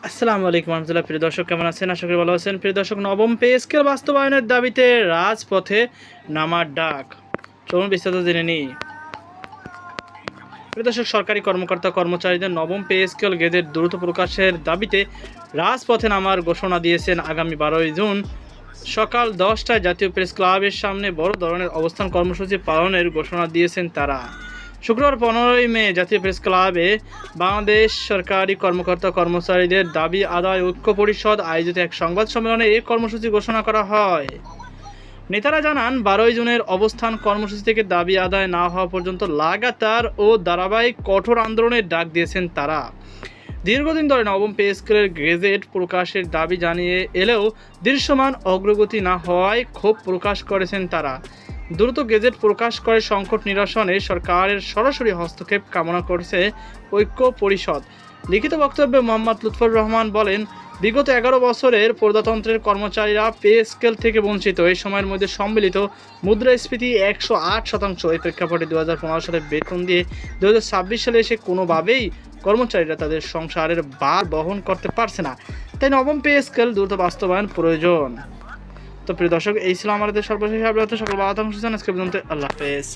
আসসালামু আলাইকুম রহমতুল্লাহ। প্রিয় দর্শক, কেমন আছেন? আশা করি ভালো আছেন। প্রিয় দর্শক, নবম পে স্কেল বাস্তবায়নের দাবিতে রাজপথে নামার ডাক। চলুন বিস্তারিত জেনে নিই। প্রিয় দর্শক, সরকারি কর্মকর্তা কর্মচারীদের নবম পে স্কেল গেজেট দ্রুত প্রকাশের দাবিতে রাজপথে নামার ঘোষণা দিয়েছেন। আগামী 12 জুন সকাল 10টায় জাতীয় প্রেস ক্লাবের সামনে বড় ধরনের অবস্থান কর্মসূচি পালনের ঘোষণা দিয়েছেন তারা। শুক্রবার 15 মে জাতীয় প্রেস ক্লাবে বাংলাদেশ সরকারি কর্মকর্তা কর্মচারীদের দাবি আদায় ঐক্য পরিষদ আয়োজিত এক সংবাদ সম্মেলনে এই কর্মসূচি ঘোষণা করা হয়। নেতারা জানান, 12 জুনের অবস্থান কর্মসূচি থেকে দাবি আদায় না হওয়া পর্যন্ত লাগাতার ও ধারাবাহিক কঠোর আন্দোলনের ডাক দিয়েছেন তারা। দীর্ঘদিন ধরে নবম পে স্কেলের গেজেট প্রকাশের দাবি জানিয়ে এলেও দৃশ্যমান অগ্রগতি না হওয়ায় ক্ষোভ প্রকাশ করেছেন তারা। দ্রুত গেজেট প্রকাশ করে সংকট নিরসনে সরকারের সরাসরি হস্তক্ষেপ কামনা করেছে ঐক্য পরিষদ। লিখিত বক্তব্যে মোহাম্মদ লুৎফর রহমান বলেন, বিগত 11 বছরের প্রজাতন্ত্রের কর্মচারীরা পে স্কেল থেকে বঞ্চিত। এই সময়ের মধ্যে সম্মিলিত মুদ্রাস্ফীতি 108%। এই প্রেক্ষাপটে 2015 সালে বেতন দিয়ে 2026 সালে এসে কোনোভাবেই কর্মচারীরা তাদের সংসারের ভার বহন করতে পারছে না। তাই নবম পে স্কেল দ্রুত বাস্তবায়ন প্রয়োজন। তো প্রিয় দর্শক, এই ছিল আমাদের সর্বশেষ আপডেট। সকল ভালো থাকুন, সুস্থ থাকুন। আজকে পর্যন্ত আল্লাহ হাফেজ।